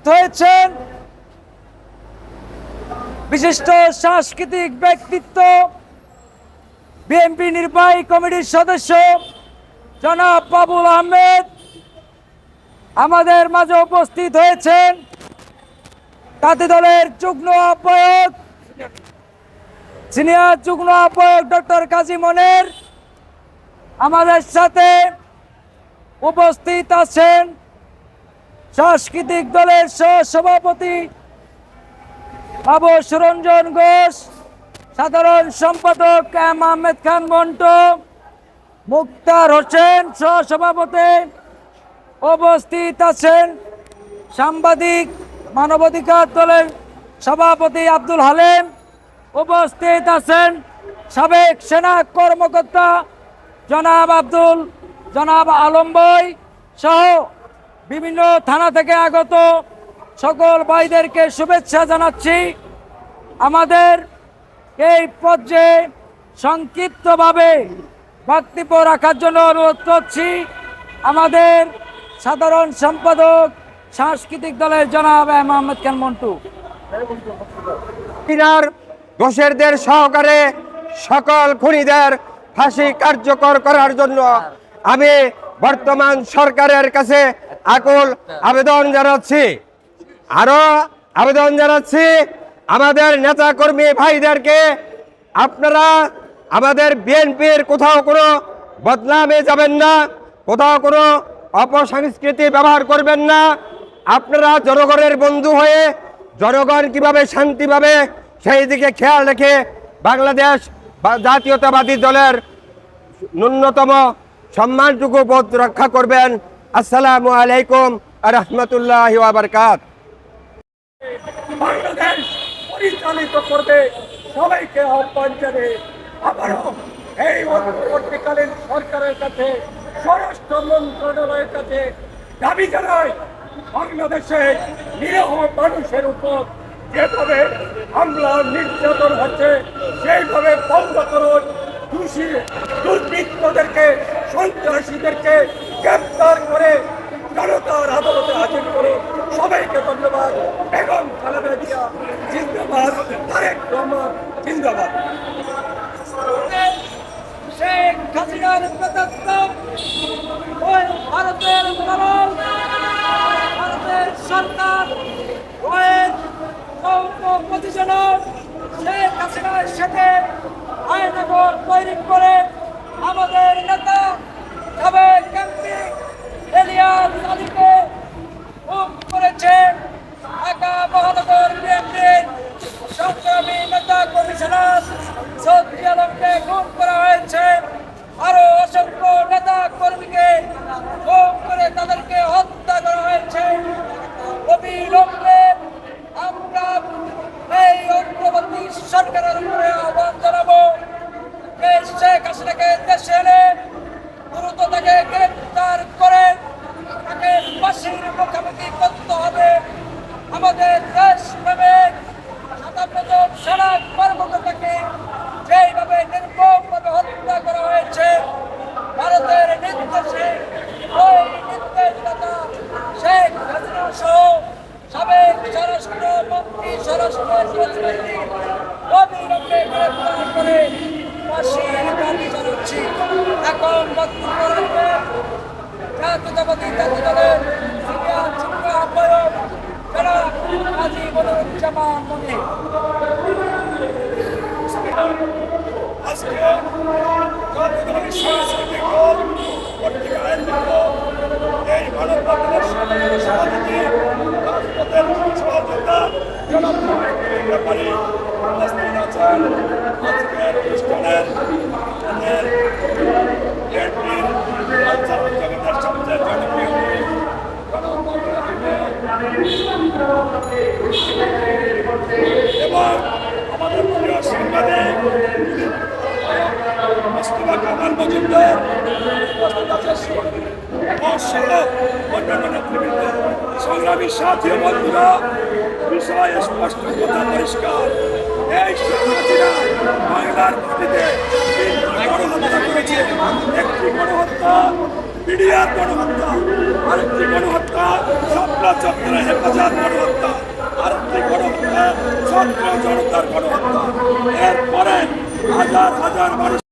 হয়েছেন বিশিষ্ট সাংস্কৃতিক ব্যক্তিত্ব বিএনপি নির্বাহী কমিটির সদস্য জনাব বাবুল আহমেদ আমাদের মাঝে উপস্থিত হয়েছেন। তাঁতি দলের যুগ্ম আহ্বায়ক সিনিয়র যুগ্ম আহ্বায়ক ডক্টর কাজী মনির আমাদের সাথে উপস্থিত আছেন। সাংস্কৃতিক দলের সহসভাপতি বাবু সুরঞ্জন ঘোষ, সাধারণ সম্পাদক এম আহমেদ খান মন্টু, মুক্তার হোসেন সহসভাপতি উপস্থিত আছেন। সাংবাদিক মানবাধিকার দলের সভাপতি আব্দুল হালিম উপস্থিত আছেন। সাবেক সেনা কর্মকর্তা জনাব আলম ভাই সহ বিভিন্ন থানা থেকে আগত সকল ভাইদেরকে শুভেচ্ছা জানাচ্ছি। আমাদের এই পর্যায়ে সংক্ষিপ্তভাবে বক্তব্য রাখার জন্য অনুরোধ করছি আমাদের সাধারণ সম্পাদক সাংস্কৃতিক দলের জনাব এম আহমেদ খান মন্টু। দোষেরদের সহকারে সকল খুনিদের ফাঁসি কার্যকর করার জন্য আমি বর্তমান সরকারের কাছে আকুল আবেদন জানাচ্ছি। আরো আবেদন জানাচ্ছি আমাদের নেতা কর্মী ভাইদেরকে, আপনারা আমাদের বিএনপির কোথাও কোনো বদনামে যাবেন না, কোথাও কোনো অপসংস্কৃতি ব্যবহার করবেন না। আপনারা জনগণের বন্ধু হয়ে জনগণ কিভাবে শান্তি পাবে সেই দিকে খেয়াল রেখে বাংলাদেশ জাতীয়তাবাদী দলের ন্যূনতম সম্মানটুকু বোধ রক্ষা করবেন। আসসালামু আলাইকুম ওয়া রাহমাতুল্লাহি ওয়া বারাকাতুহু। বাংলাদেশ পরিচালিত করবে সবাইকে আহ্বান জানিয়ে আবারও এই অন্তর্বর্তীকালীন সরকারের কাছে, স্বরাষ্ট্র মন্ত্রণালয়ের কাছে দাবি জানাই, বাংলাদেশে নিরীহ মানুষের উপর যেভাবে হামলা নির্যাতন হচ্ছে সেইভাবে বন্ধ করুন। দুর্বৃত্তদেরকে, সন্ত্রাসীদেরকে গ্রেপ্তার করে জনতার আদালতে হাজির করুন। সবাইকে ধন্যবাদ। বেগম খালেদা জিয়া জিন্দাবাদ, তারেক রহমান জিন্দাবাদ। শেখ হাসিনার প্রতাপ ওই ভারতের দলাল, ভারতের সরকার প্রতিজনক শেখ হাসিনার সাথে আইনগর তৈরি করে আমাদের নেতা সাবেক এমপি এলিয়াস আলীকে খুন করেছে। ঢাকা মহানগর বিএনপির সংগ্রামী নেতা কমিশনার চৌধুরী আলমকে খুন করা হয়েছে। আরো অসংখ্য নেতা কর্মীকে খুন করে তাদেরকে হত্যা করা হয়েছে। অবিলম্বে আমরা এই অন্তর্বর্তী সরকারের উপরে আহ্বান জানাবো, শেখ হাসিনাকে দেশে এনে দ্রুত তাকে গ্রেপ্তার করে তাকে ফাঁসির মুখোমুখি করতে হবে। আমাদের দেশ প্রেমিক 57 জন সেনা কর্মকর্তাকে যেইভাবে নির্মমভাবে হত্যা করা হয়েছে ভারতের নির্দেশে, ওই নির্দেশদাতা শেখ হাসিনা সহ সাবেক স্বরাষ্ট্রমন্ত্রী, স্বরাষ্ট্র প্রতিমন্ত্রী অবিলম্বে গ্রেপ্তার করে ফাঁসির দাবি জানাচ্ছি। এখন বক্তব্য রাখবেন জাতীয়তাবাদী জাতীয় দলের সিনিয়র যুগ্ম আহ্বায়ক জনাব কাজী মনিরুজ্জামান মনির। আজকে জাতীয় দলের সাংস্কৃতিক দল পত্রিকার এই মানববন্ধনের সভাপতি রাজপথের সহযোগিতা জনাব ব্যাপারী উপস্থিত আছেন। আজকের অনুষ্ঠানের আমাদের বিএনপির আঞ্চলিক জগতের সবচেয়ে জনপ্রিয় এবং আমাদের প্রিয় সাংবাদিক মোস্তফা কামাল মজুমদার উপস্থিত আছেন। সহ অন্যান্য নেতৃবৃন্দ, সংগ্রামী সাথী ও বন্ধুরা, বিষয় স্পষ্ট, কথা পরিষ্কার। এই শেখ হাসিনা বাংলার মাটিতে তিনটি গণহত্যা করেছে। একটি গণহত্যা মিডিয়ার গণহত্যা, আরেকটি গণহত্যা শাপলা চত্বরে হেফাজত গণহত্যা, আরেকটি গণহত্যা ছাত্র জনতার গণহত্যা। এরপরে হাজার হাজার মানুষ